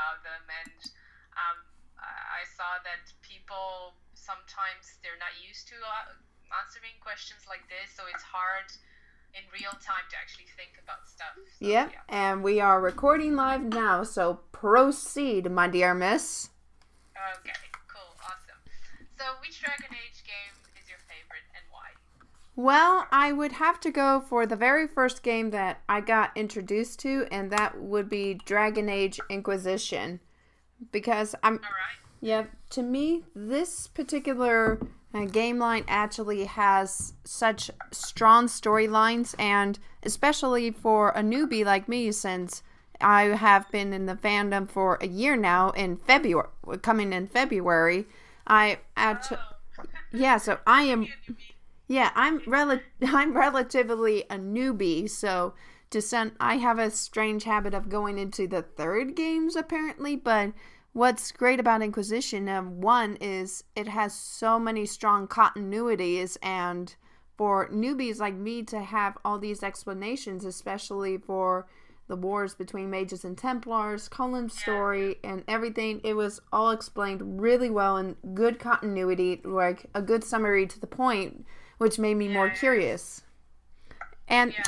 about them, and I saw that people sometimes they're not used to answering questions like this, so it's hard in real time to actually think about stuff. So, Yep, yeah. and we are recording live now, so proceed, my dear miss. Okay, cool, awesome. So, which Dragon Age game is your favorite and why? Well, I would have to go for the very first game that I got introduced to, and that would be Dragon Age Inquisition. Because All right. yeah, to me, this particular game line actually has such strong storylines, and especially for a newbie like me, since I have been in the fandom for a year now, in February, coming in February, I actually, Oh, yeah, so I am, really a newbie. yeah, I'm relatively a newbie, so I have a strange habit of going into the third games apparently, but what's great about Inquisition, one is it has so many strong continuities, and for newbies like me to have all these explanations, especially for the wars between mages and Templars, Cullen's Yeah, story, and everything, it was all explained really well in good continuity, like a good summary to the point, which made me more yeah, curious. And yeah,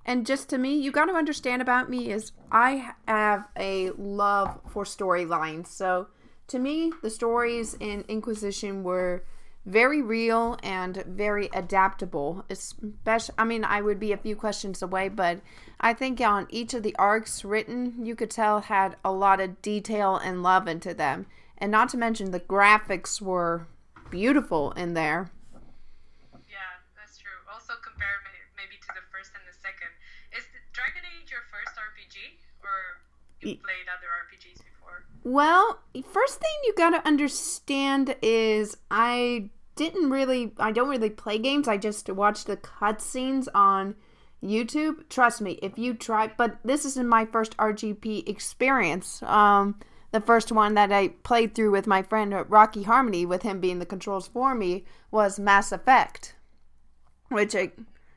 and just to me, you got to understand about me is I have a love for storylines. So to me, the stories in Inquisition were very real and very adaptable. Especially, I mean, I would be a few questions away, but I think on each of the arcs written, you could tell had a lot of detail and love into them. And not to mention the graphics were beautiful in there. yeah. That's true. Also, compare maybe to the first and the second. Is the Dragon Age your first RPG, or you played other RPGs before? Well, first thing you gotta understand is I don't really play games. I just watch the cutscenes on YouTube. Trust me, if you try, but this isn't my first RGP experience. The first one that I played through with my friend Rocky Harmony, with him being the controls for me, was Mass Effect. Which I,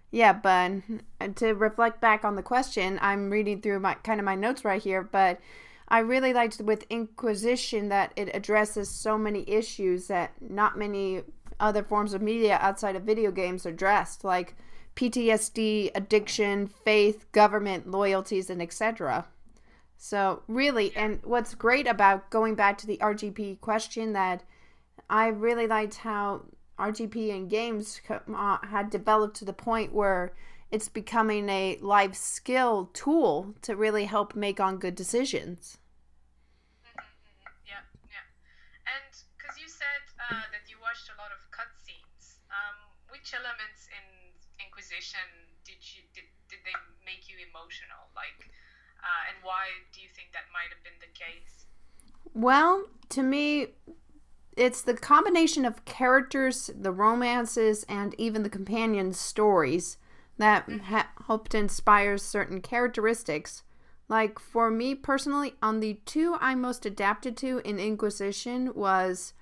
yeah, but to reflect back on the question, I'm reading through my notes right here, but I really liked with Inquisition that it addresses so many issues that not many other forms of media outside of video games addressed, like PTSD, addiction, faith, government, loyalties, and etc. So really, Yeah. and what's great about going back to the RGP question, that I really liked how RGP and games had developed to the point where it's becoming a life skill tool to really help make on good decisions. Yeah, yeah. And because you said that you watched a lot of cutscenes, which elements in Inquisition did they make you emotional? Like, and why do you think that might have been the case? Well, to me, it's the combination of characters, the romances, and even the companion stories that help to inspire certain characteristics. Like for me personally, on the two I most adapted to in Inquisition was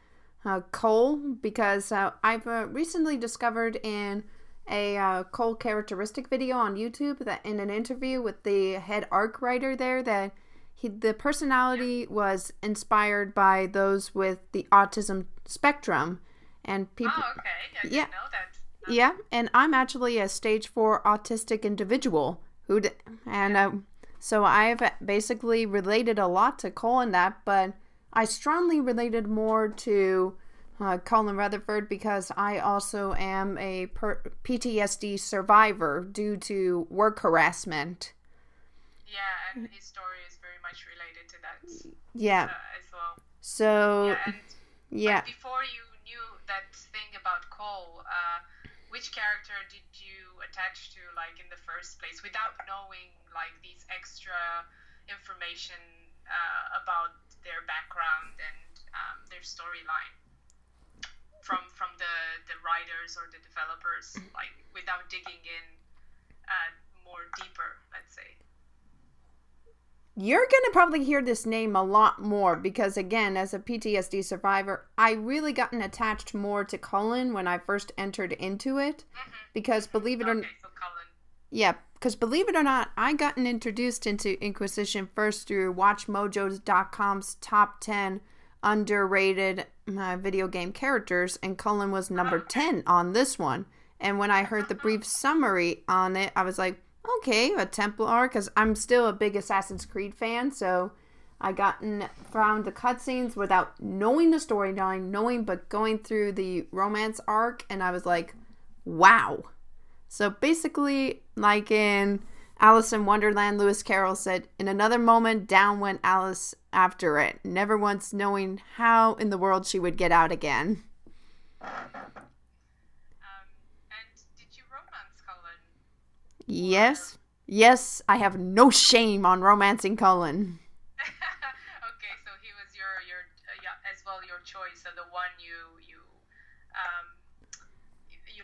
Cole, because I've recently discovered in a Cole characteristic video on YouTube that in an interview with the head arc writer there, that the Yeah. personality was inspired by those with the autism spectrum, and people, Oh, okay. I yeah, didn't know that. yeah, and I'm actually a stage 4 autistic individual and Yeah. so I've basically related a lot to Cole in that, but I strongly related more to Colin Rutherford because I also am a PTSD survivor due to work harassment. Yeah, and his story is very much related to that Yeah, as well. so Yeah, and yeah. but before you knew that thing about Cole, which character did you attach to, like in the first place, without knowing like these extra information about their background and their storyline from the writers or the developers, like without digging in uh, more deeper, let's say. You're going to probably hear this name a lot more because, again, as a PTSD survivor, I really gotten attached more to Cullen when I first entered into it. Because believe it or not, Okay, so Cullen. yeah, because believe it or not, I gotten introduced into Inquisition first through WatchMojo.com's top 10 underrated video game characters, and Cullen was number 10 on this one. And when I heard the brief summary on it, I was like, okay, a Templar, because I'm still a big Assassin's Creed fan, so I found the cutscenes without knowing the storyline, but going through the romance arc, and I was like, wow. So basically, like in Alice in Wonderland, Lewis Carroll said, in another moment, down went Alice after it, never once knowing how in the world she would get out again. And did you romance Cullen? Yes. Yes, I have no shame on romancing Cullen. Okay, so he was your as well your choice, so the one you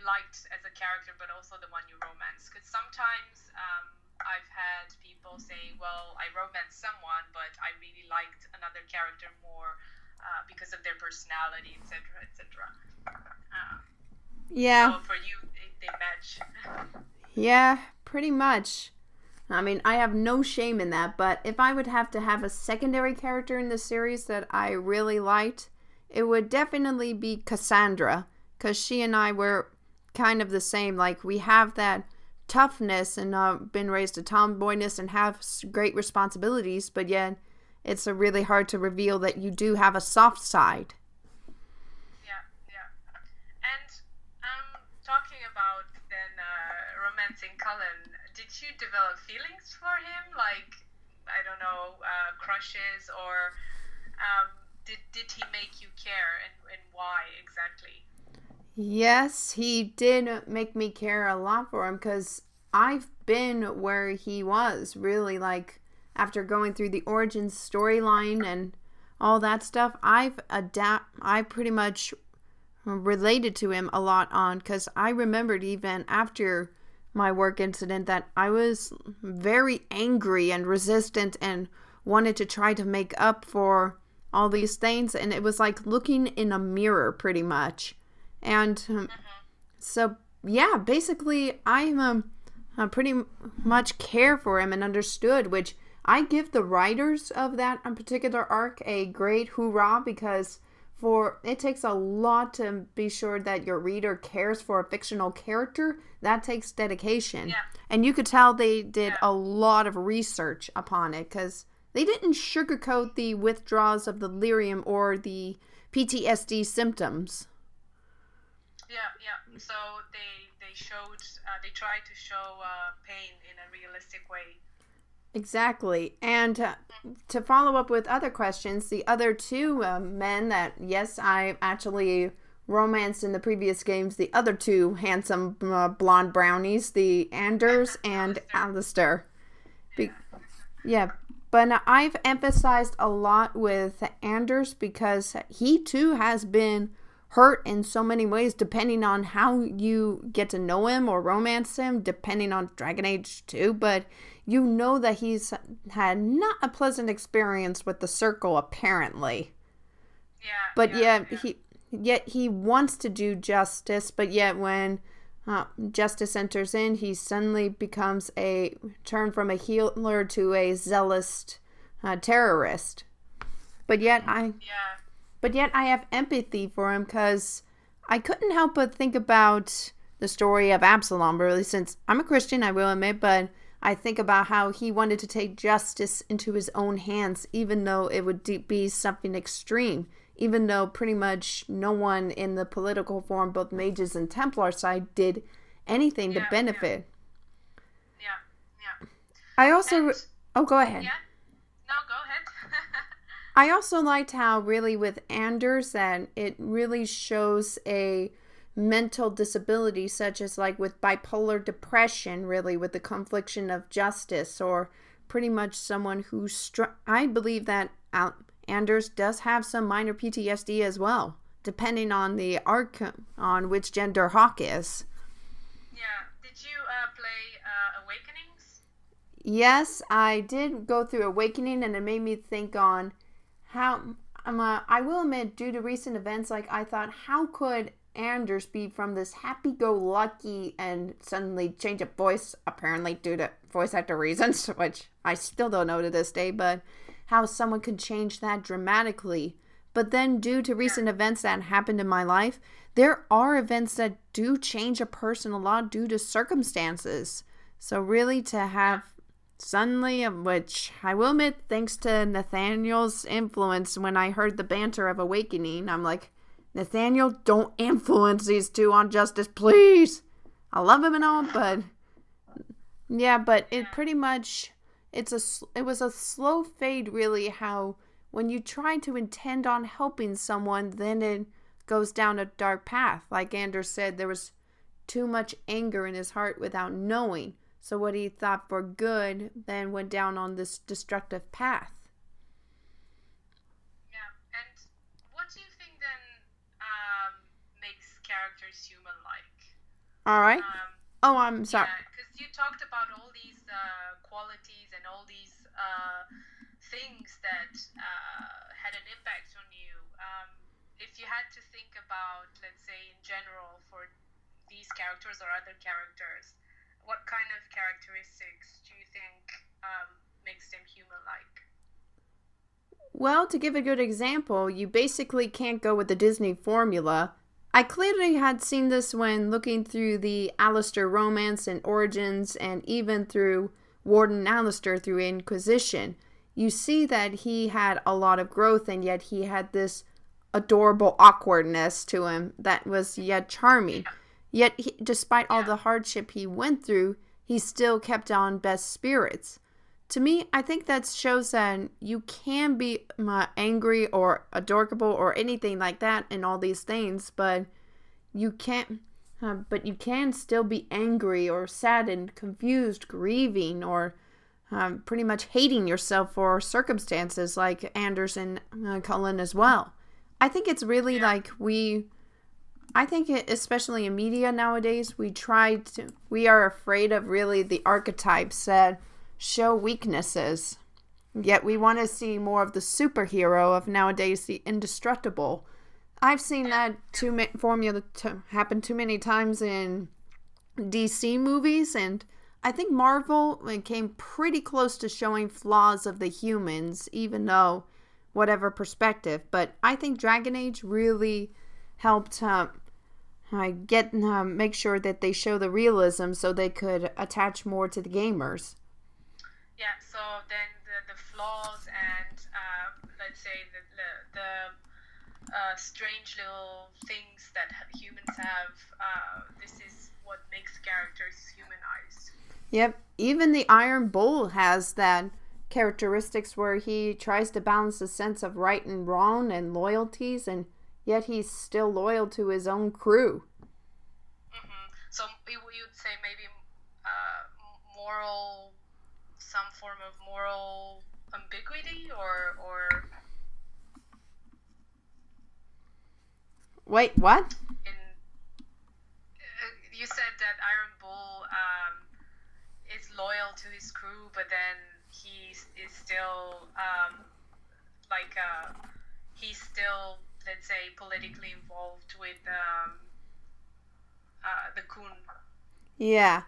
liked as a character, but also the one you romanced. Because sometimes I've had people say, well, I romanced someone, but I really liked another character more because of their personality, etc., etc. Yeah. So for you, they match. Yeah, pretty much. I mean, I have no shame in that, but if I would have to have a secondary character in the series that I really liked, it would definitely be Cassandra, because she and I were kind of the same. Like, we have that toughness and been raised to tomboyness and have great responsibilities, but yet it's really hard to reveal that you do have a soft side. Yeah. And talking about then romancing Cullen, did you develop feelings for him? Like, I don't know, crushes, or did he make you care, and why exactly? Yes, he did make me care a lot for him, because I've been where he was, really. Like, after going through the origin storyline and all that stuff, I pretty much related to him a lot on, because I remembered even after my work incident that I was very angry and resistant and wanted to try to make up for all these things, and it was like looking in a mirror pretty much. And so yeah, basically I pretty much care for him and understood, which I give the writers of that particular arc a great hoorah, because it takes a lot to be sure that your reader cares for a fictional character. That takes dedication. Yeah. And you could tell they did a lot of research upon it, because they didn't sugarcoat the withdrawals of the lyrium or the PTSD symptoms. Yeah. So they tried to show pain in a realistic way. Exactly. And to follow up with other questions, the other two men that, yes, I actually romanced in the previous games, the other two handsome blonde brownies, the Anders and Alistair. Yeah. But I've emphasized a lot with Anders, because he too has been hurt in so many ways, depending on how you get to know him or romance him, depending on Dragon Age 2. But you know that he's had not a pleasant experience with the Circle, apparently. Yet he wants to do justice, but yet when justice enters in, he suddenly becomes turned from a healer to a zealous terrorist. But yet I have empathy for him, because I couldn't help but think about the story of Absalom, really, since I'm a Christian, I will admit, but I think about how he wanted to take justice into his own hands, even though it would be something extreme, even though pretty much no one in the political form, both Mages and Templar side, did anything to benefit. Yeah. I also... go ahead. Yeah? No, go ahead. I also liked how, really, with Anders, that it really shows a mental disability, such as like with bipolar depression, really, with the confliction of justice, or pretty much someone who I believe that Anders does have some minor PTSD as well, depending on the arc on which gender Hawke is. Yeah. Did you play Awakenings? Yes, I did go through Awakening, and it made me think on how I will admit, due to recent events, like, I thought, how could Anders be from this happy-go-lucky and suddenly change of voice, apparently due to voice actor reasons, which I still don't know to this day, but how someone could change that dramatically. But then due to recent events that happened in my life, there are events that do change a person a lot due to circumstances. So really to have suddenly, which I will admit, thanks to Nathaniel's influence, when I heard the banter of Awakening, I'm like, Nathaniel, don't influence these two on Justice, please. I love him and all, but yeah, but it pretty much, it was a slow fade, really, how when you try to intend on helping someone, then it goes down a dark path. Like Anders said, there was too much anger in his heart without knowing. So what he thought for good then went down on this destructive path. Yeah, and what do you think then makes characters human-like? All right. I'm sorry. Yeah, because you talked about all these qualities and all these things that had an impact on you. If you had to think about, let's say, in general, for these characters or other characters, what kind of characteristics do you think makes them human-like? Well, to give a good example, you basically can't go with the Disney formula. I clearly had seen this when looking through the Alistair romance and origins, and even through Warden Alistair through Inquisition. You see that he had a lot of growth, and yet he had this adorable awkwardness to him that was yet charming. Yet, despite all the hardship he went through, he still kept on best spirits. To me, I think that shows that you can be angry or adorable or anything like that in all these things, but you can't. But you can still be angry or saddened, confused, grieving, or pretty much hating yourself for circumstances like Anders and Cullen as well. I think it's really I think especially in media nowadays, we are afraid of really the archetypes that show weaknesses. Yet we want to see more of the superhero of nowadays, the indestructible. I've seen that formula happen too many times in DC movies, and I think Marvel came pretty close to showing flaws of the humans, even though whatever perspective. But I think Dragon Age really helped make sure that they show the realism so they could attach more to the gamers. Yeah, so then the flaws and let's say the strange little things that humans have, this is what makes characters humanized. Yep, even the Iron Bull has that characteristics where he tries to balance the sense of right and wrong and loyalties, and yet he's still loyal to his own crew. Mm-hmm. So you'd say maybe some form of moral ambiguity, or Wait, what? You said that Iron Bull is loyal to his crew, but then he is still he's still, let's say, politically involved with the Khun. Yeah,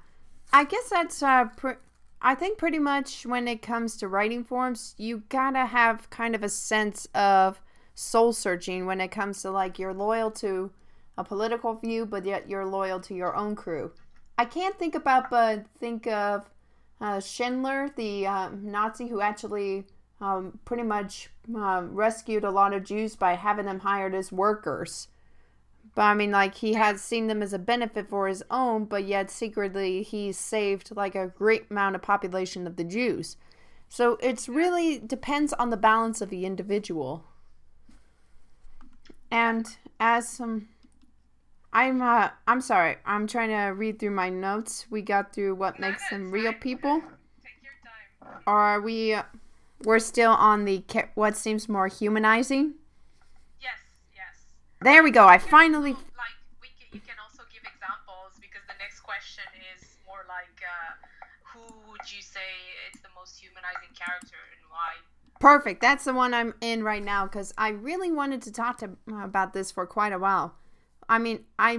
I guess that's I think pretty much when it comes to writing forms, you gotta have kind of a sense of soul searching when it comes to like you're loyal to a political view, but yet you're loyal to your own crew. I can't think of Schindler, the Nazi who actually pretty much rescued a lot of Jews by having them hired as workers. But I mean, like, he had seen them as a benefit for his own, but yet secretly he saved like a great amount of population of the Jews. So it's really depends on the balance of the individual. And as I'm sorry, I'm trying to read through my notes. We got through what makes them real people. Take your time. Or are we're still on the what seems more humanizing? Yes. There we go. I finally... You can also give examples, because the next question is more like, who would you say is the most humanizing character and why? Perfect. That's the one I'm in right now, because I really wanted to talk about this for quite a while. I mean, I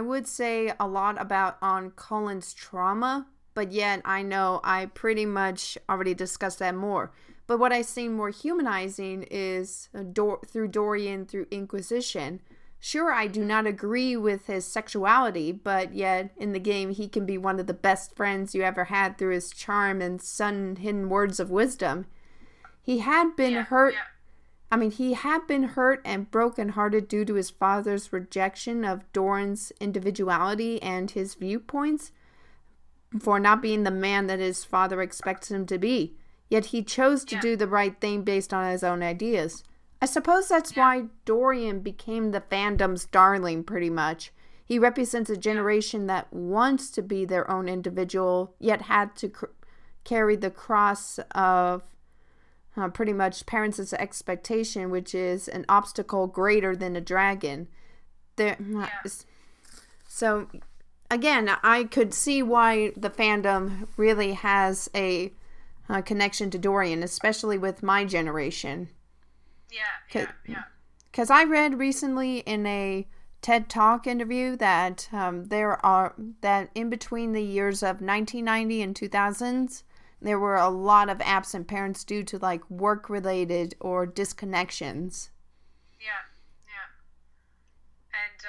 would say a lot about on Cullen's trauma, but yet I know I pretty much already discussed that more. But what I see more humanizing is through Dorian, through Inquisition. Sure, I do not agree with his sexuality, but yet in the game he can be one of the best friends you ever had through his charm and sudden hidden words of wisdom. He had been hurt. Yeah. I mean, he had been hurt and brokenhearted due to his father's rejection of Doran's individuality and his viewpoints for not being the man that his father expects him to be. Yet he chose to do the right thing based on his own ideas. I suppose that's why Dorian became the fandom's darling, pretty much. He represents a generation that wants to be their own individual, yet had to carry the cross of pretty much parents' expectation, which is an obstacle greater than a dragon. So, again, I could see why the fandom really has a connection to Dorian, especially with my generation. Yeah. Because I read recently in a TED Talk interview that that in between the years of 1990 and 2000s, there were a lot of absent parents due to like work-related or disconnections. Yeah. And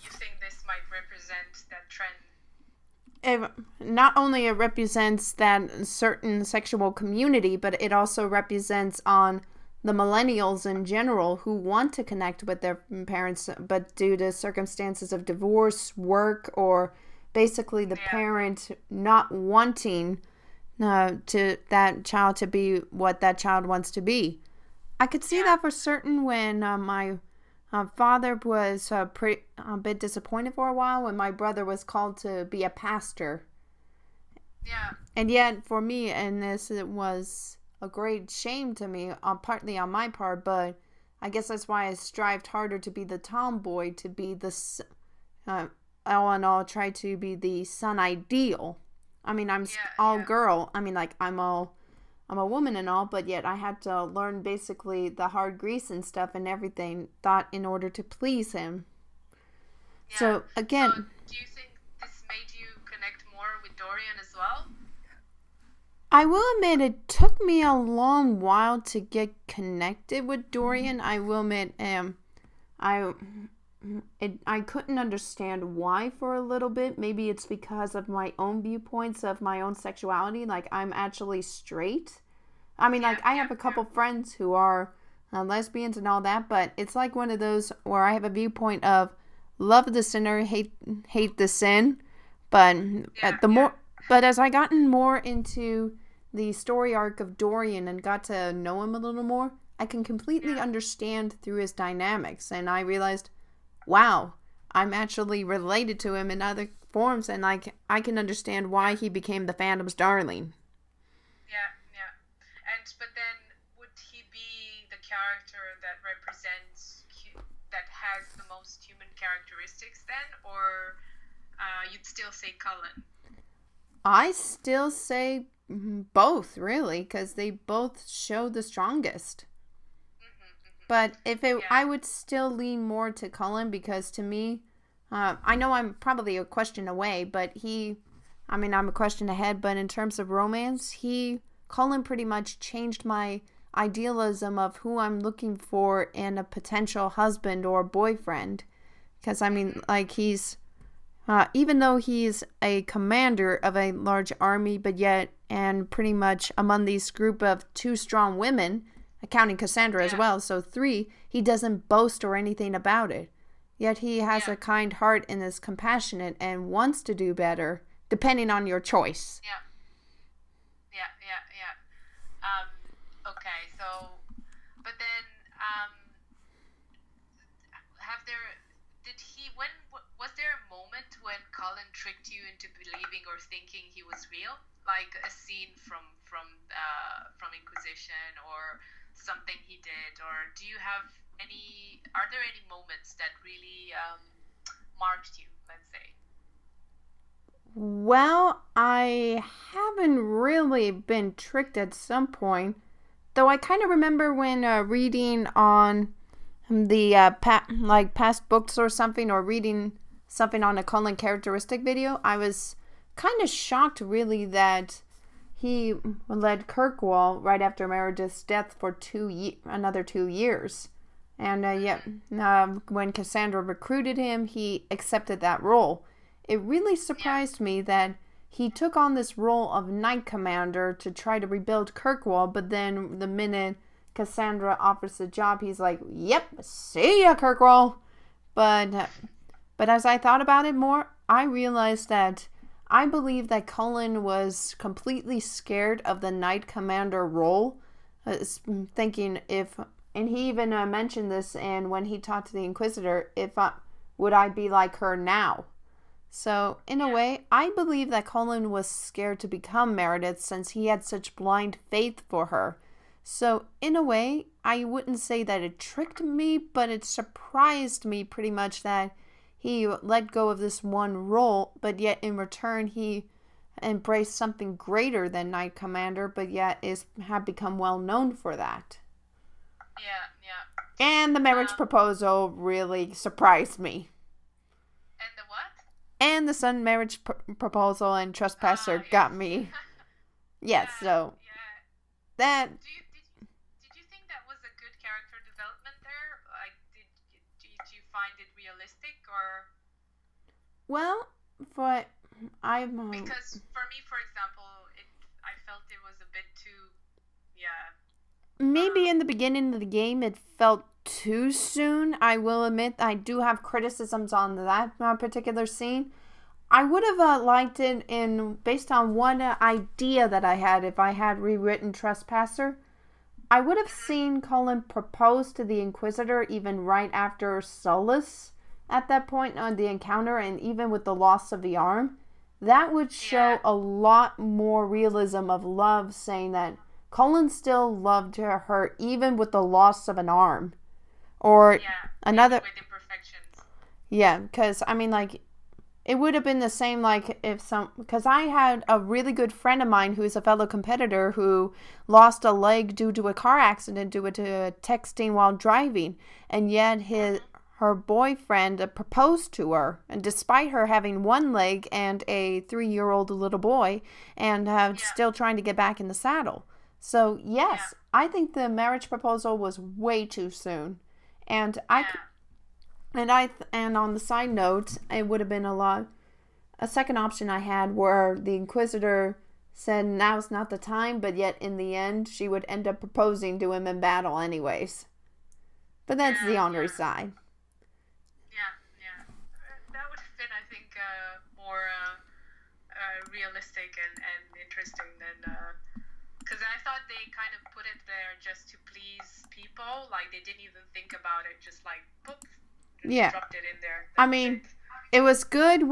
you think this might represent that trend? Not only it represents that certain sexual community, but it also represents on the millennials in general who want to connect with their parents, but due to circumstances of divorce, work, or basically the parent not wanting to that child to be what that child wants to be. I could see that for certain when my father was a bit disappointed for a while when my brother was called to be a pastor. Yeah. And yet for me, and this it was a great shame to me, partly on my part, but I guess that's why I strived harder to be the tomboy, to be the all in all, try to be the son ideal. I mean, I'm all girl. I mean, like I'm a woman and all, but yet I had to learn basically the hard grease and stuff and everything, thought in order to please him. Yeah. So again, so do you think this made you connect more with Dorian as well? I will admit it took me a long while to get connected with Dorian. I will admit, I couldn't understand why for a little bit. Maybe it's because of my own viewpoints of my own sexuality. Like, I'm actually straight. I mean, I have a couple friends who are lesbians and all that, but it's like one of those where I have a viewpoint of love the sinner, hate the sin. But but as I gotten more into the story arc of Dorian and got to know him a little more, I can completely understand through his dynamics, and I realized, wow, I'm actually related to him in other forms, and I can understand why he became the fandom's darling. Yeah. But then, would he be the character that represents, that has the most human characteristics then, or you'd still say Cullen? I still say both, really, because they both show the strongest. But I would still lean more to Cullen, because to me, I know I'm probably a question away, but I'm a question ahead, but in terms of romance, Cullen pretty much changed my idealism of who I'm looking for in a potential husband or boyfriend. Because, I mean, like, he's, even though he's a commander of a large army, but yet, and pretty much among these group of 2 strong women, accounting Cassandra as well, so 3, he doesn't boast or anything about it. Yet he has a kind heart and is compassionate and wants to do better, depending on your choice. Yeah. Okay, so, but then, was there a moment when Cullen tricked you into believing or thinking he was real? Like a scene from Inquisition, or something he did, or are there any moments that really marked you, let's say? Well, I haven't really been tricked at some point, though I kind of remember when reading on the like past books or something, or reading something on a Cullen characteristic video, I was kind of shocked really that he led Kirkwall right after Meredith's death for another 2 years. And when Cassandra recruited him, he accepted that role. It really surprised me that he took on this role of Knight Commander to try to rebuild Kirkwall, but then the minute Cassandra offers the job, he's like, "Yep, see ya, Kirkwall." But as I thought about it more, I realized that I believe that Cullen was completely scared of the Knight Commander role, thinking and he even mentioned this, and when he talked to the Inquisitor, would I be like her now? So, in a way, I believe that Cullen was scared to become Meredith since he had such blind faith for her. So, in a way, I wouldn't say that it tricked me, but it surprised me pretty much that he let go of this one role, but yet in return he embraced something greater than Knight Commander, but yet had become well known for that. Yeah. And the marriage proposal really surprised me. And the what? And the son marriage proposal and Trespasser got me. Yes, so that. Did you think that was a good character development there? Like, did you find it realistic or? Well, because for me, for example, I felt it was a bit too, Maybe in the beginning of the game it felt too soon. I will admit I do have criticisms on that particular scene. I would have liked it based on one idea that I had if I had rewritten Trespasser. I would have seen Cullen propose to the Inquisitor even right after Sullus at that point on the encounter, and even with the loss of the arm. That would show a lot more realism of love, saying that Cullen still loved her even with the loss of an arm. Or another... with imperfections. Yeah, because, I mean, like, it would have been the same, like, because I had a really good friend of mine who is a fellow competitor who lost a leg due to a car accident due to texting while driving, and yet her boyfriend proposed to her, and despite her having one leg and a 3-year-old little boy, and still trying to get back in the saddle. So yes, I think the marriage proposal was way too soon, and and on the side note, it would have been a second option I had where the Inquisitor said now's not the time, but yet in the end she would end up proposing to him in battle anyways. But that's the honorary side. Yeah. That would have been, I think, more realistic and interesting than. Because I thought they kind of put it there just to please people. Like, they didn't even think about it. Just like, poof, dropped it in there. It was good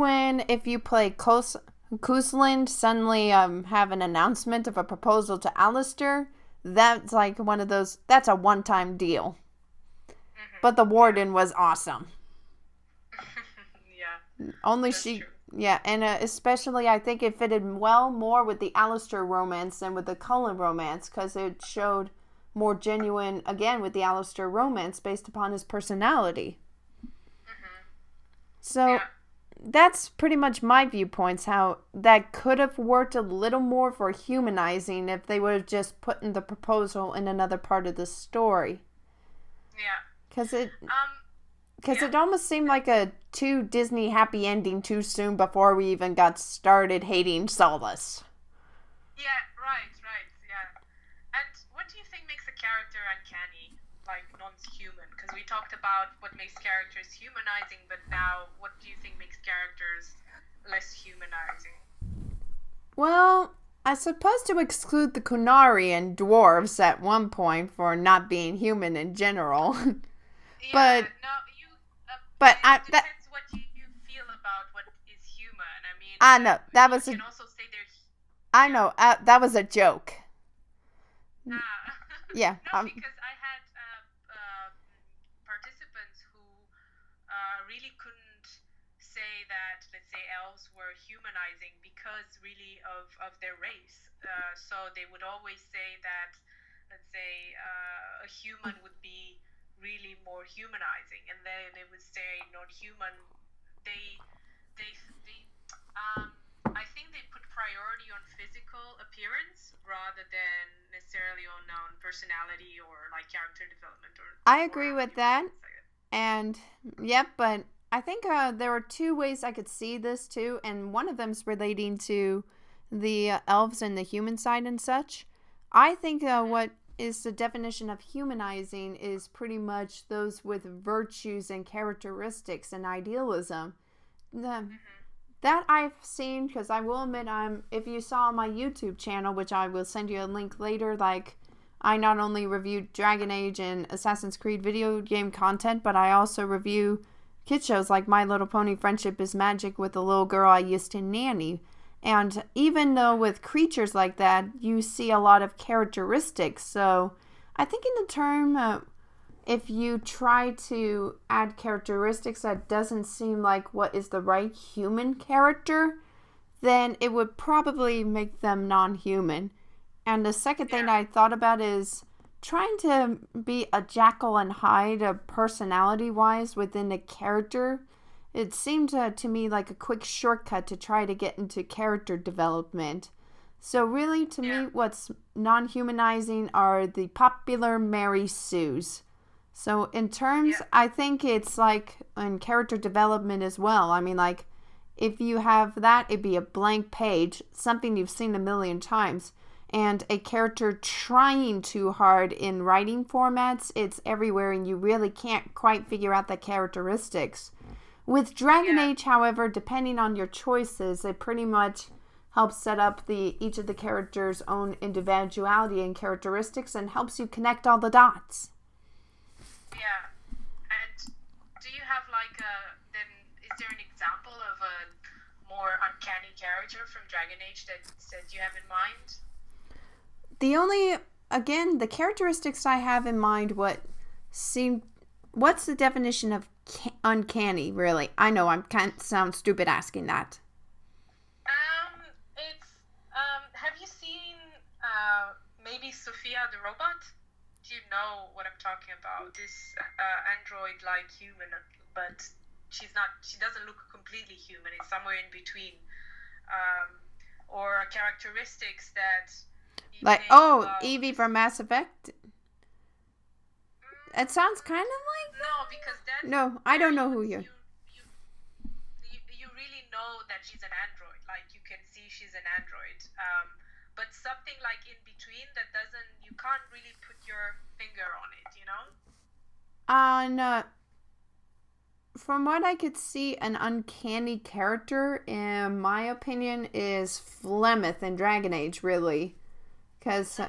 if you play Cousland suddenly have an announcement of a proposal to Alistair. That's like one of those, that's a one-time deal. Mm-hmm. But the Warden was awesome. Only that's she... True. Yeah, and especially I think it fitted well more with the Alistair romance than with the Cullen romance, because it showed more genuine, again, with the Alistair romance based upon his personality. Mm-hmm. So that's pretty much my viewpoints, how that could have worked a little more for humanizing if they would have just put in the proposal in another part of the story. Yeah. Because it almost seemed like a too Disney happy ending too soon before we even got started hating Sullus. Yeah, right, yeah. And what do you think makes a character uncanny, like non-human? Because we talked about what makes characters humanizing, but now what do you think makes characters less humanizing? Well, I suppose to exclude the Qunari and dwarves at one point for not being human in general. But depends what you feel about what is human. I mean, I know that was. You can also say there's. I know that was a joke. Yeah. No, because I had participants who really couldn't say that, let's say, elves were humanizing because really of their race. So they would always say that, let's say, a human would be really more humanizing, and they would say non-human. They they I think they put priority on physical appearance rather than necessarily on personality or like character development I or agree with that. things like that. And yep, but I think there were two ways I could see this too, and one of them's relating to the elves and the human side and such. I think what is the definition of humanizing is pretty much those with virtues and characteristics and idealism. That I've seen, because I will admit, if you saw my YouTube channel, which I will send you a link later, like I not only reviewed Dragon Age and Assassin's Creed video game content, but I also review kid shows like My Little Pony Friendship is Magic with the little girl I used to nanny. And even though with creatures like that, you see a lot of characteristics. So I think in the term, if you try to add characteristics that doesn't seem like what is the right human character, then it would probably make them non-human. And the second thing I thought about is trying to be a Jekyll and Hyde personality-wise within a character. It seemed to me like a quick shortcut to try to get into character development. So really, to me, what's non-humanizing are the popular Mary Sues. So in terms, I think it's like in character development as well. I mean, like, if you have that, it'd be a blank page, something you've seen a million times. And a character trying too hard in writing formats, it's everywhere and you really can't quite figure out the characteristics. With Dragon Age, however, depending on your choices, it pretty much helps set up each of the characters' own individuality and characteristics and helps you connect all the dots. Yeah. And do you have is there an example of a more uncanny character from Dragon Age that you have in mind? The characteristics I have in mind, what's the definition of uncanny, really? I know I can't sound stupid asking that. Have you seen maybe Sophia the robot? Do you know what I'm talking about? This android-like human, but she doesn't look completely human. It's somewhere in between. Or characteristics that Evie from Mass Effect. It sounds kind of like no, because that's no. I don't know who you. You really know that she's an android. Like you can see she's an android. But something like in between that you can't really put your finger on it. You know. No. From what I could see, an uncanny character, in my opinion, is Flemeth in Dragon Age, really. Because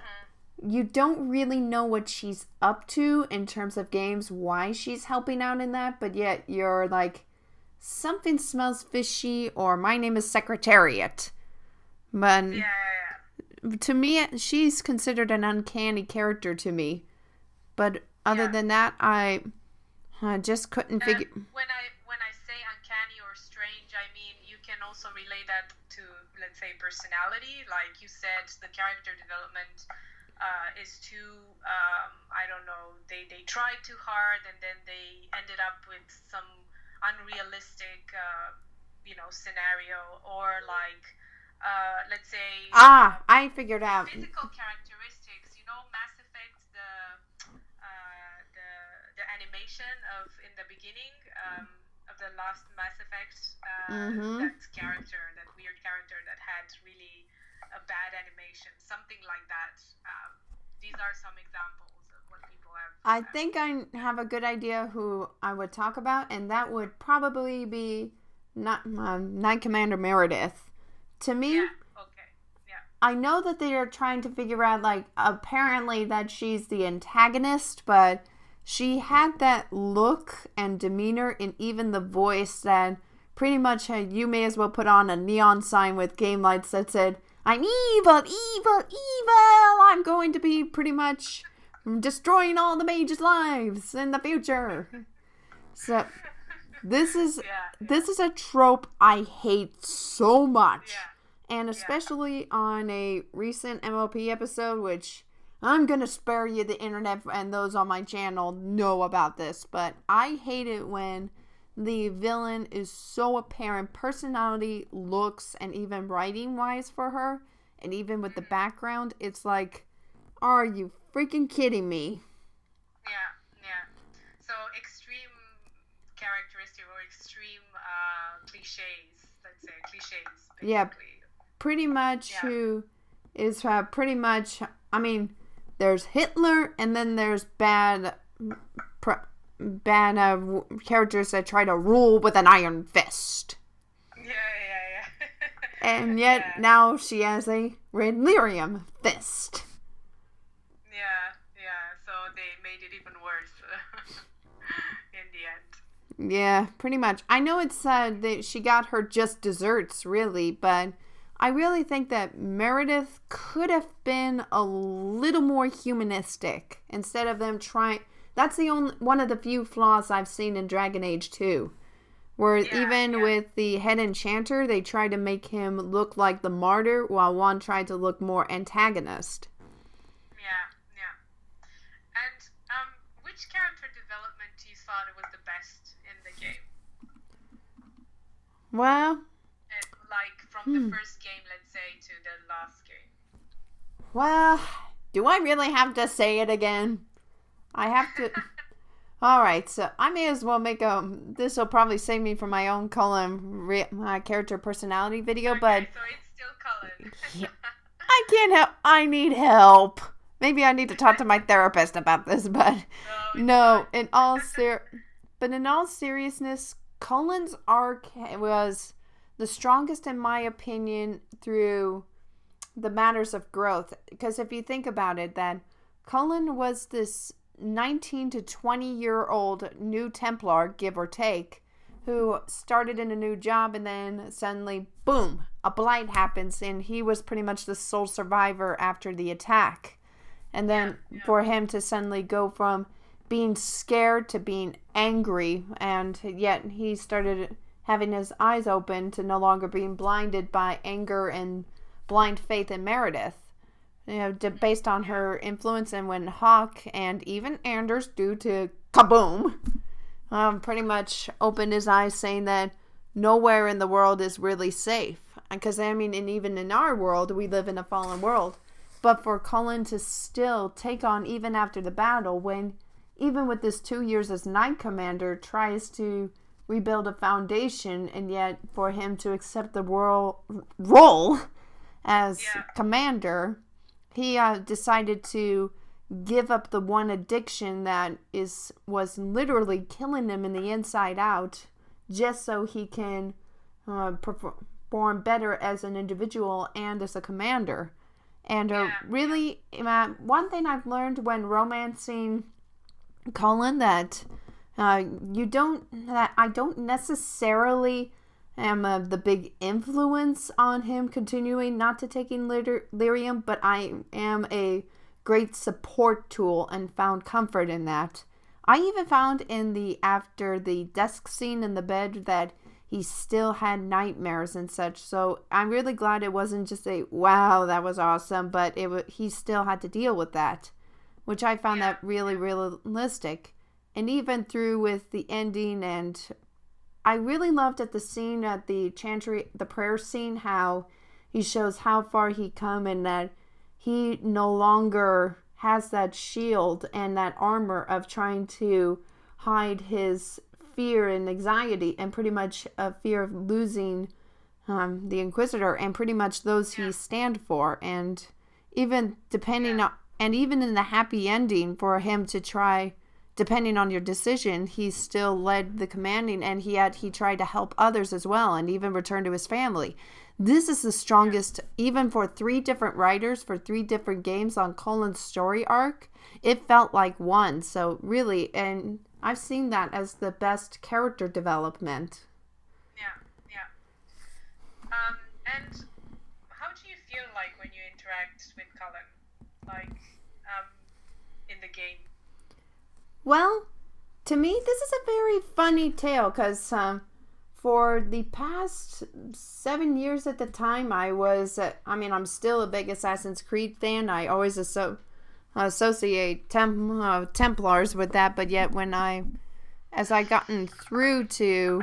you don't really know what she's up to in terms of games, why she's helping out in that, but yet you're like, something smells fishy, or my name is Secretariat. But to me, she's considered an uncanny character to me. But other than that, I just couldn't figure. When I say uncanny or strange, I mean you can also relate that to, let's say, personality. Like you said, the character development is too. I don't know. They tried too hard, and then they ended up with some unrealistic, scenario, or like, let's say. I figured out. Physical characteristics. You know, Mass Effect, the animation of in the beginning of the last Mass Effect, that weird character that had really a bad animation, something like that. These are some examples of what people have. I think I have a good idea who I would talk about, and that would probably be Knight Commander Meredith. To me, I know that they are trying to figure out, like, apparently that she's the antagonist, but she had that look and demeanor and even the voice that pretty much you may as well put on a neon sign with game lights that said, I'm evil, evil, evil! I'm going to be pretty much destroying all the mages' lives in the future. So, this is a trope I hate so much. And especially on a recent MLP episode, which I'm gonna spare you the internet and those on my channel know about this, but I hate it when the villain is so apparent, personality, looks, and even writing wise for her, and even with the background, it's like, are you freaking kidding me? Yeah. So extreme characteristic or extreme cliches, let's say cliches, basically. Yeah, pretty much who is pretty much, I mean, there's Hitler and then there's bad characters that try to rule with an iron fist. Yeah. And yet now she has a red lyrium fist. Yeah. So they made it even worse in the end. Yeah, pretty much. I know it's that she got her just desserts, really, but I really think that Meredith could have been a little more humanistic instead of them trying. That's the only one of the few flaws I've seen in Dragon Age 2. Where with the head enchanter, they tried to make him look like the martyr, while one tried to look more antagonist. Yeah. And which character development you thought was the best in the game? Well, like from the first game, let's say, to the last game. Well, do I really have to say it again? I have to. Alright, so I may as well make this will probably save me from my own my character personality video, okay, but. So it's still Cullen. I can't help. I need help. Maybe I need to talk to my therapist about this, but. No, in all seriousness, Cullen's arc was the strongest, in my opinion, through the matters of growth. Because if you think about it, then Cullen was this 19 to 20-year-old new Templar, give or take, who started in a new job and then suddenly, boom, a blight happens and he was pretty much the sole survivor after the attack. And then for him to suddenly go from being scared to being angry, and yet he started having his eyes open to no longer being blinded by anger and blind faith in Meredith. Based on her influence, and when Hawk and even Anders, due to kaboom, pretty much opened his eyes, saying that nowhere in the world is really safe. Because, I mean, and even in our world, we live in a fallen world. But for Cullen to still take on, even after the battle, when, even with this 2 years as Knight Commander, tries to rebuild a foundation, and yet for him to accept the role as commander, he decided to give up the one addiction that was literally killing him in the inside out, just so he can perform better as an individual and as a commander. And really, one thing I've learned when romancing Cullen that I don't necessarily am the big influence on him continuing not to taking lyrium, but I am a great support tool and found comfort in that. I even found after the desk scene in the bed that he still had nightmares and such, so I'm really glad it wasn't just a wow, that was awesome, but he still had to deal with that, which I found that really realistic. And even through with the ending, and I really loved at the scene at the chantry, the prayer scene, how he shows how far he come and that he no longer has that shield and that armor of trying to hide his fear and anxiety and pretty much a fear of losing the Inquisitor and pretty much those he stand for. And even even in the happy ending for him to try, depending on your decision, he still led the commanding, and he tried to help others as well, and even returned to his family. This is the strongest, even for 3 different writers, for 3 different games on Cullen's story arc. It felt like one. So really, and I've seen that as the best character development. Yeah. And how do you feel like when you interact with Cullen, like in the game? Well, to me, this is a very funny tale because for the past 7 years at the time, I'm still a big Assassin's Creed fan. I always associate Templars with that, but yet as I gotten through to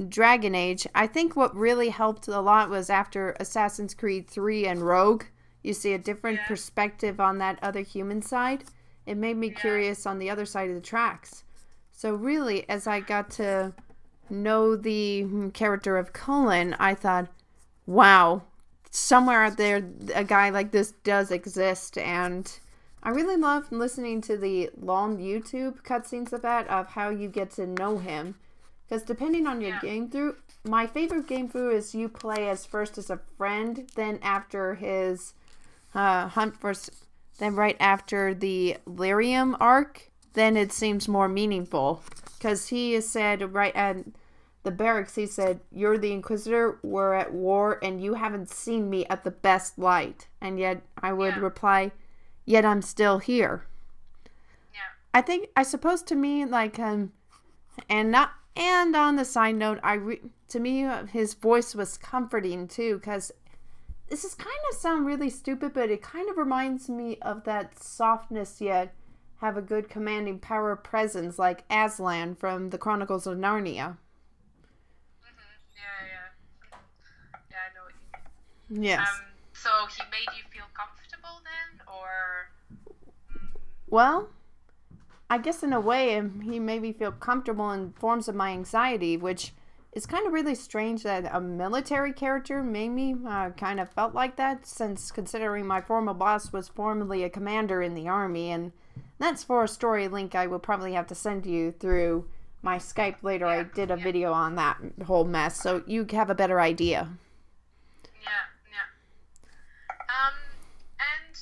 Dragon Age, I think what really helped a lot was after Assassin's Creed 3 and Rogue. You see a different perspective on that other human side. It made me curious on the other side of the tracks. So really, as I got to know the character of Cullen, I thought, wow, somewhere out there, a guy like this does exist. And I really loved listening to the long YouTube cutscenes of how you get to know him. Because depending on your game through, my favorite game through is you play first as a friend, then after his hunt for, then right after the Lyrium arc, then it seems more meaningful. Because he said right at the barracks, he said, "You're the Inquisitor, we're at war, and you haven't seen me at the best light." And yet I would reply, "Yet I'm still here." Yeah. I suppose to me, like, and on the side note, to me, his voice was comforting too, because this is kind of sound really stupid, but it kind of reminds me of that softness yet have a good commanding power of presence like Aslan from the Chronicles of Narnia. Yeah, I know what you mean. Yes. So he made you feel comfortable then, or? Well, I guess in a way he made me feel comfortable in forms of my anxiety, which is kind of really strange that a military character made me kind of felt like that, since considering my former boss was formerly a commander in the army, and that's for a story link I will probably have to send you through my Skype later. I did a video on that whole mess, so you have a better idea. And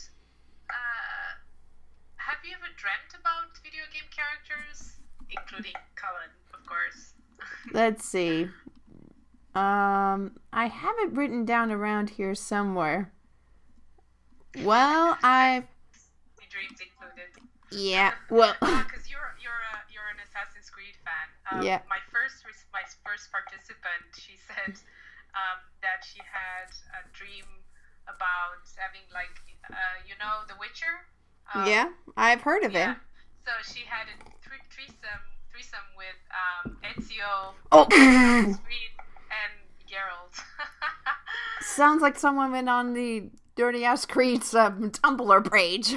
have you ever dreamt about video game characters, including Cullen, of course? Let's see. I have it written down around here somewhere. Well, the dreams included. Yeah. Well. Because you're an Assassin's Creed fan. Yeah. My first participant, she said that she had a dream about having The Witcher. Yeah, I've heard of it. So she had a threesome with Ezio, and Geralt. Sounds like someone went on the Dirty Ass Creed's Tumblr page.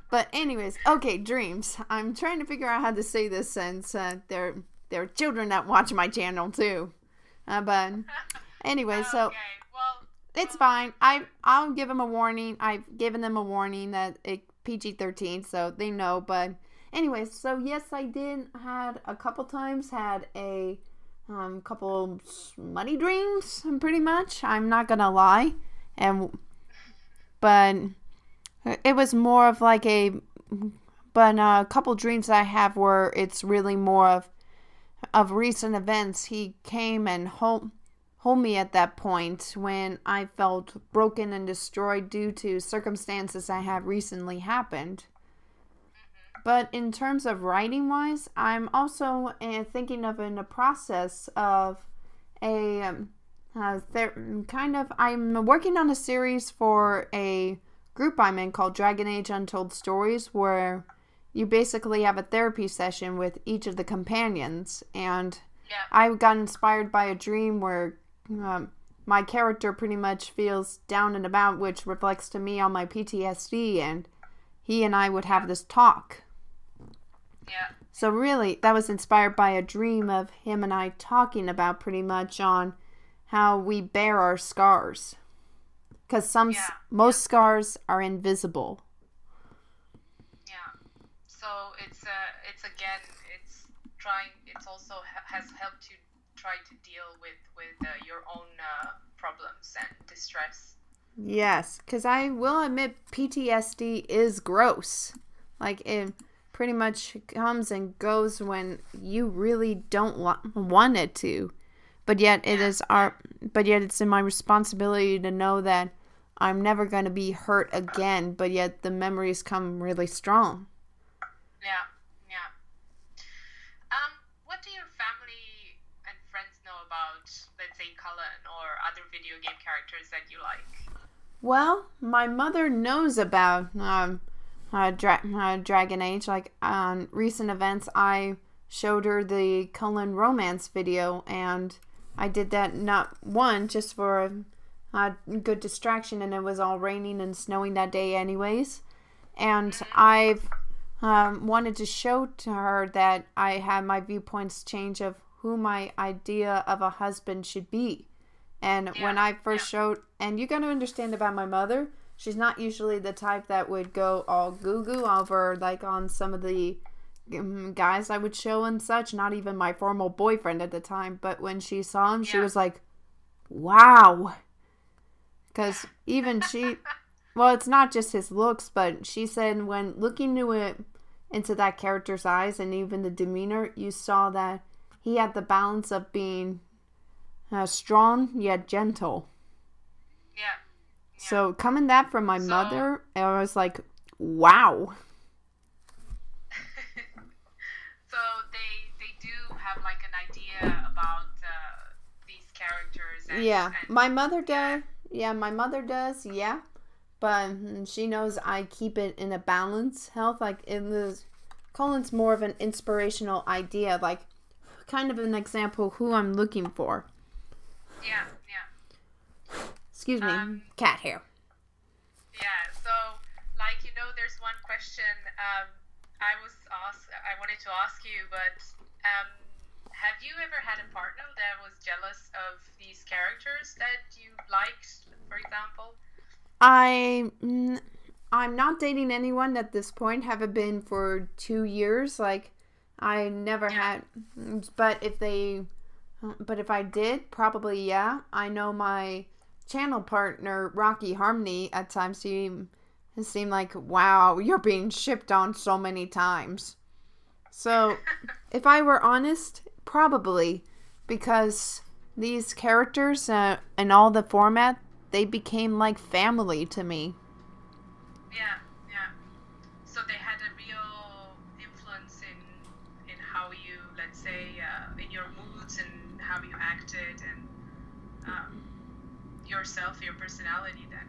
But anyways, okay, dreams. I'm trying to figure out how to say this since there are children that watch my channel too. But anyway, so it's fine. I'll give them a warning. I've given them a warning that it PG-13, so they know. But anyways, so yes, I did had a couple times had a couple smutty dreams, pretty much. I'm not gonna lie, but it was more of like a couple dreams I have where it's really more of recent events. He came and hold me at that point when I felt broken and destroyed due to circumstances that have recently happened. But in terms of writing wise, I'm also thinking of in a process of I'm working on a series for a group I'm in called Dragon Age Untold Stories, where you basically have a therapy session with each of the companions. And I got inspired by a dream where my character pretty much feels down and about, which reflects to me on my PTSD, and he and I would have this talk. Yeah. So really, that was inspired by a dream of him and I talking about pretty much on how we bear our scars. Because most scars are invisible. Yeah. So it's also has helped you try to deal with your own problems and distress. Yes, because I will admit PTSD is gross. Like, it pretty much comes and goes when you really don't want it to. But yet it's in my responsibility to know that I'm never going to be hurt again, but yet the memories come really strong. Yeah. What do your family and friends know about, let's say, Cullen or other video game characters that you like? Well, my mother knows about Dragon Age. Like on recent events, I showed her the Cullen romance video, and I did that not one just for a good distraction, and it was all raining and snowing that day anyways. And I've wanted to show to her that I had my viewpoints change of who my idea of a husband should be. And when I first showed, and you got to understand about my mother, she's not usually the type that would go all goo-goo over, like, on some of the guys I would show and such, not even my formal boyfriend at the time. But when she saw him, she was like, wow. Because even she, well, it's not just his looks, but she said when looking into that character's eyes and even the demeanor, you saw that he had the balance of being strong yet gentle. Yeah. So coming that from my mother, I was like, wow. So they do have like an idea about these characters. And, my mother does. Yeah, my mother does. Yeah, but she knows I keep it in a balance health. Like Cullen's more of an inspirational idea, like kind of an example who I'm looking for. Yeah. Excuse me, cat hair. Yeah, so like there's one question I wanted to ask you, but have you ever had a partner that was jealous of these characters that you liked, for example? I'm not dating anyone at this point. Haven't been for 2 years. Like I never had, but if I did, probably yeah. I know my channel partner Rocky Harmony at times seemed like, wow, you're being shipped on so many times. So if I were honest, probably, because these characters and all the format, they became like family to me. Yeah. So they had a real influence in how you, let's say, in your moods and how you acted and yourself, your personality then.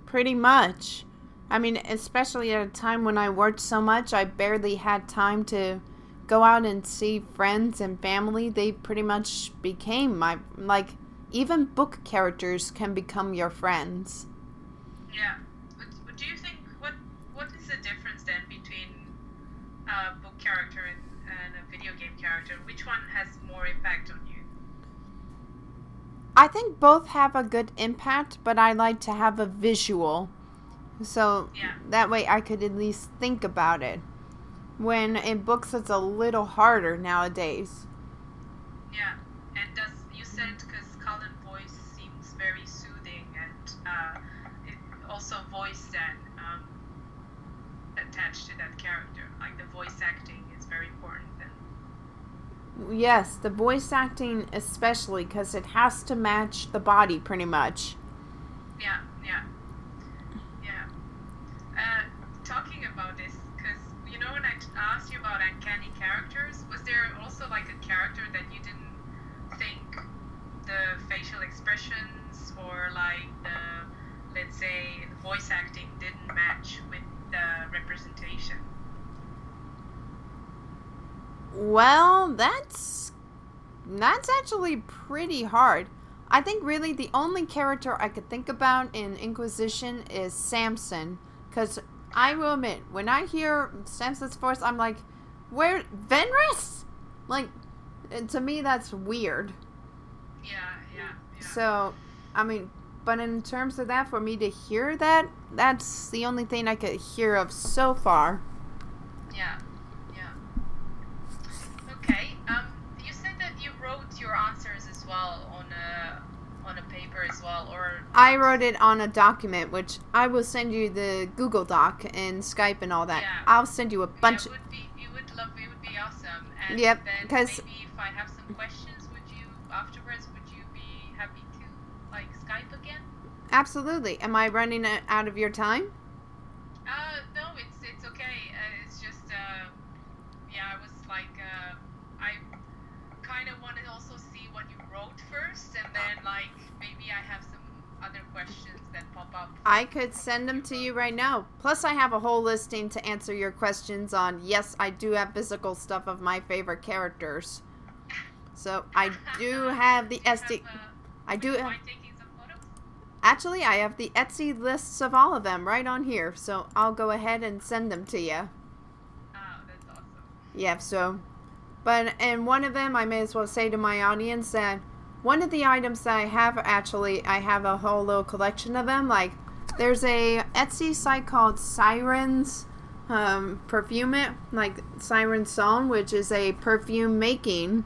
Pretty much. I mean, especially at a time when I worked so much, I barely had time to go out and see friends and family. They pretty much became my, like, even book characters can become your friends. Yeah. But do you think, what is the difference then between a book character and a video game character? Which one has more impact on you? I think both have a good impact, but I like to have a visual. So that way I could at least think about it. When in books it's a little harder nowadays. Yeah, and you said because Cullen's voice seems very soothing, and it also voice then attached to that character, like the voice acting is very important then. Yes, the voice acting especially, because it has to match the body pretty much. Yeah. Talking about this, because when I asked you about uncanny characters, was there also like a character that you didn't think the facial expressions or like the, let's say, the voice acting didn't match with the representation? Well, that's actually pretty hard. I think really the only character I could think about in Inquisition is Samson, because I will admit, when I hear Samson's voice, I'm like, where, Venris? Like, to me that's weird. Yeah. So, I mean, but in terms of that, for me to hear that, that's the only thing I could hear of so far. Yeah. Okay. You said that you wrote your answers as well on a paper as well, or I wrote it on a document, which I will send you the Google Doc and Skype and all that. Yeah. I'll send you a bunch. It would be awesome. And Yep, then 'cause maybe if I have some questions, would you be happy to like Skype again? Absolutely. Am I running out of your time? No, it's okay. It's just I was like I kind of want to also see what you wrote first, and then like maybe I have some other questions that pop up. I could send them to you right now. Plus, I have a whole listing to answer your questions on. Yes, I do have physical stuff of my favorite characters. So I do have the SD. I do have. Taking some photos? Actually, I have the Etsy lists of all of them right on here. So I'll go ahead and send them to you. Oh, that's awesome. Yeah. So, but and one of them, I may as well say to my audience that one of the items that I have, actually, I have a whole little collection of them. Like, there's a Etsy site called Sirens Perfume It, like Siren Song, which is a perfume making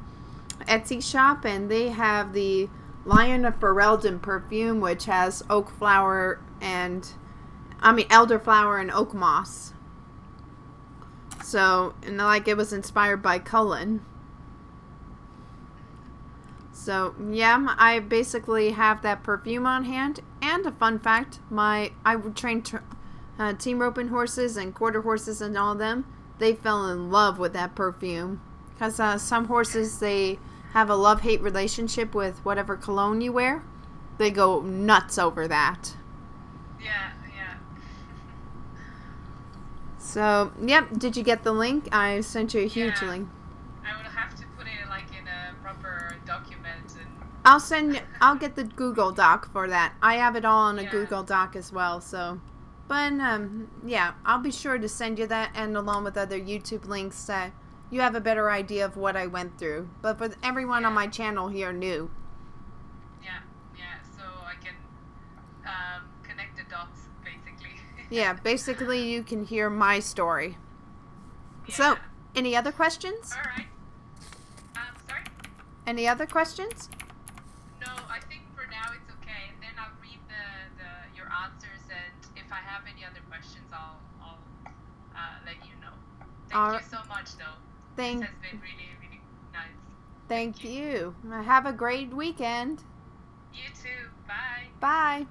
Etsy shop, and they have the Lion of Ferelden perfume, which has elderflower and oak moss. So, and like it was inspired by Cullen. So, yeah, I basically have that perfume on hand. And a fun fact, I would train team roping horses and quarter horses and all of them. They fell in love with that perfume. Because some horses, they have a love-hate relationship with whatever cologne you wear. They go nuts over that. Yeah. So, yep, did you get the link? I sent you a huge link. I would have to put it like in a proper document. I'll get the Google Doc for that. I have it all on a Google Doc as well, so. But, yeah, I'll be sure to send you that, and along with other YouTube links that you have a better idea of what I went through. But for everyone on my channel here new. Yeah, so I can connect the dots, basically. Yeah, basically you can hear my story. Yeah. So, any other questions? All right. Sorry? Any other questions? No, I think for now it's okay. And then I'll read your answers, and if I have any other questions, I'll let you know. Thank you so much, though. This has been really, really nice. Thank you. Have a great weekend. You too. Bye. Bye.